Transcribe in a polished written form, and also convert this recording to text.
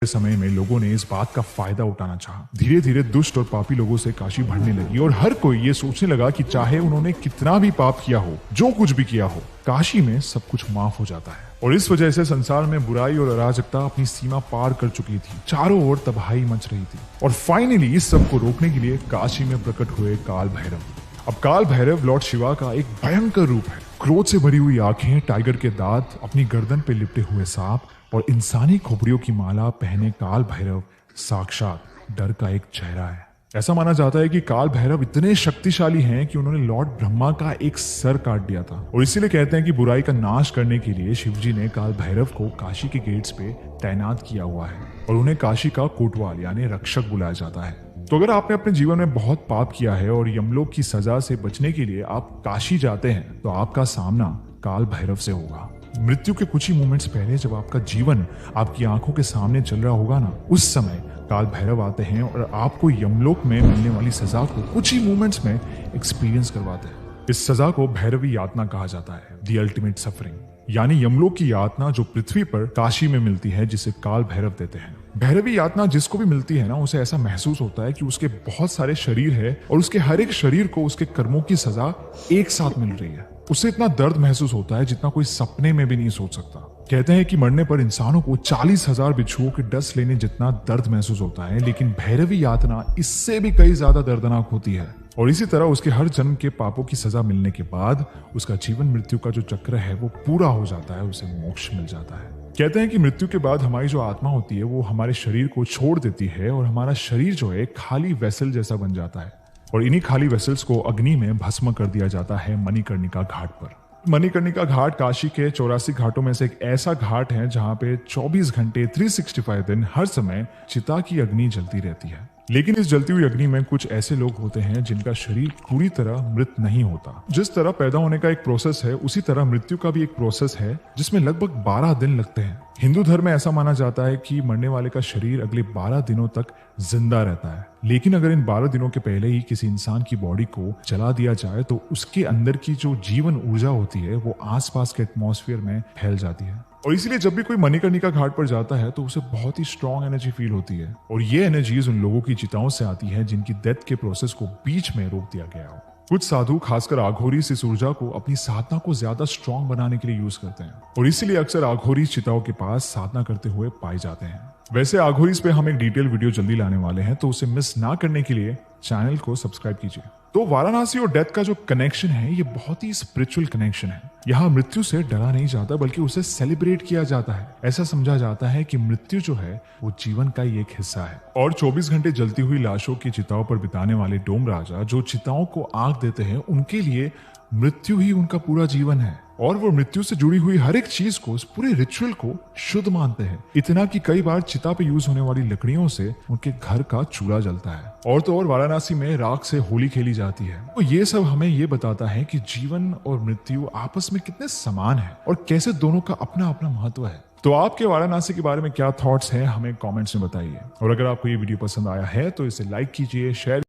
समय में लोगों ने इस बात का फायदा उठाना चाहा। धीरे धीरे दुष्ट और पापी लोगों से काशी भरने लगी और हर कोई ये सोचने लगा कि चाहे उन्होंने कितना भी पाप किया हो, जो कुछ भी किया हो, काशी में सब कुछ माफ हो जाता है। और इस वजह से संसार में बुराई और अराजकता अपनी सीमा पार कर चुकी थी। चारों ओर तबाही मच रही थी और फाइनली इस सब को रोकने के लिए काशी में प्रकट हुए काल भैरव। अब काल भैरव लॉर्ड शिवा का एक भयंकर रूप है। क्रोध से भरी हुई आंखें, टाइगर के दांत, अपनी गर्दन पे लिपटे हुए सांप और इंसानी खोपड़ियों की माला पहने काल भैरव साक्षात डर का एक चेहरा है। ऐसा माना जाता है कि काल भैरव इतने शक्तिशाली हैं कि उन्होंने लॉर्ड ब्रह्मा का एक सर काट दिया था। और इसीलिए कहते हैं कि बुराई का नाश करने के लिए शिवजी ने काल भैरव को काशी के गेट्स पे तैनात किया हुआ है और उन्हें काशी का कोटवाल यानी रक्षक बुलाया जाता है। तो अगर आपने अपने जीवन में बहुत पाप किया है और यमलोक की सजा से बचने के लिए आप काशी जाते हैं तो आपका सामना काल भैरव से होगा। मृत्यु के कुछ ही मोमेंट्स पहले जब आपका जीवन आपकी आंखों के सामने चल रहा होगा ना, उस समय काल भैरव आते हैं और आपको यमलोक में मिलने वाली सजा को कुछ ही मोमेंट्स में एक्सपीरियंस करवाते हैं। इस सजा को भैरवी यातना कहा जाता है, द अल्टीमेट सफरिंग, यानी यमलोक की यातना जो पृथ्वी पर काशी में मिलती है, जिसे काल भैरव देते हैं। भैरवी यातना जिसको भी मिलती है ना, उसे ऐसा महसूस होता है कि उसके बहुत सारे शरीर है और उसके हर एक शरीर को उसके कर्मों की सजा एक साथ मिल रही है। उसे इतना दर्द महसूस होता है जितना कोई सपने में भी नहीं सोच सकता। कहते हैं कि मरने पर इंसानों को 40,000 बिच्छुओं के डस लेने जितना दर्द महसूस होता है, लेकिन भैरवी यातना इससे भी कई ज्यादा दर्दनाक होती है। और इसी तरह उसके हर जन्म के पापों की सजा मिलने के बाद उसका जीवन मृत्यु का जो चक्र है वो पूरा हो जाता है, उसे मोक्ष मिल जाता है। कहते हैं कि मृत्यु के बाद हमारी जो आत्मा होती है वो हमारे शरीर को छोड़ देती है और हमारा शरीर जो है खाली वेसल जैसा बन जाता है और इन्हीं खाली वेसल्स को अग्नि में भस्म कर दिया जाता है मणिकर्णिका घाट पर। मणिकर्णिका घाट काशी के 84 घाटों में से एक ऐसा घाट है जहां पे 24 घंटे 365 दिन हर समय चिता की अग्नि जलती रहती है। लेकिन इस जलती हुई अग्नि में कुछ ऐसे लोग होते हैं जिनका शरीर पूरी तरह मृत नहीं होता। जिस तरह पैदा होने का एक प्रोसेस है, उसी तरह मृत्यु का भी एक प्रोसेस है जिसमें लगभग 12 दिन लगते हैं। हिंदू धर्म में ऐसा माना जाता है कि मरने वाले का शरीर अगले 12 दिनों तक जिंदा रहता है। लेकिन अगर इन 12 दिनों के पहले ही किसी इंसान की बॉडी को जला दिया जाए तो उसके अंदर की जो जीवन ऊर्जा होती है वो आसपास के एटमॉस्फेयर में फैल जाती है। और इसलिए जब भी कोई मणिकर्णिका घाट पर जाता है तो उसे बहुत ही स्ट्रॉन्ग एनर्जी फील होती है और ये एनर्जीज उन लोगों की चिताओं से आती है जिनकी डेथ के प्रोसेस को बीच में रोक दिया गया हो। कुछ साधु खासकर आघोरी इस ऊर्जा को अपनी साधना को ज्यादा स्ट्रॉन्ग बनाने के लिए यूज करते हैं और इसीलिए अक्सर आघोरी चिताओं के पास साधना करते हुए पाए जाते हैं। वैसे आघोरीज पे हम एक डिटेल वीडियो जल्दी लाने वाले हैं, तो उसे मिस ना करने के लिए चैनल को सब्सक्राइब कीजिए। तो वाराणसी और डेथ का जो कनेक्शन है ये बहुत ही स्पिरिचुअल कनेक्शन है। यहाँ मृत्यु से डरा नहीं जाता बल्कि उसे सेलिब्रेट किया जाता है। ऐसा समझा जाता है कि मृत्यु जो है वो जीवन का ही एक हिस्सा है। और 24 घंटे जलती हुई लाशों की चिताओं पर बिताने वाले डोम राजा जो चिताओं को आग देते हैं, उनके लिए मृत्यु ही उनका पूरा जीवन है और वो मृत्यु से जुड़ी हुई हर एक चीज को, उस पूरे रिचुअल को शुद्ध मानते हैं। इतना कि कई बार चिता पे यूज होने वाली लकड़ियों से उनके घर का चूल्हा जलता है। और तो और वाराणसी में राख से होली खेली जाती है। तो ये सब हमें ये बताता है कि जीवन और मृत्यु आपस में कितने समान है और कैसे दोनों का अपना अपना महत्व है। तो आपके वाराणसी के बारे में क्या थॉट्स हैं, हमें कमेंट्स में बताइए। और अगर आपको ये वीडियो पसंद आया है तो इसे लाइक कीजिए, शेयर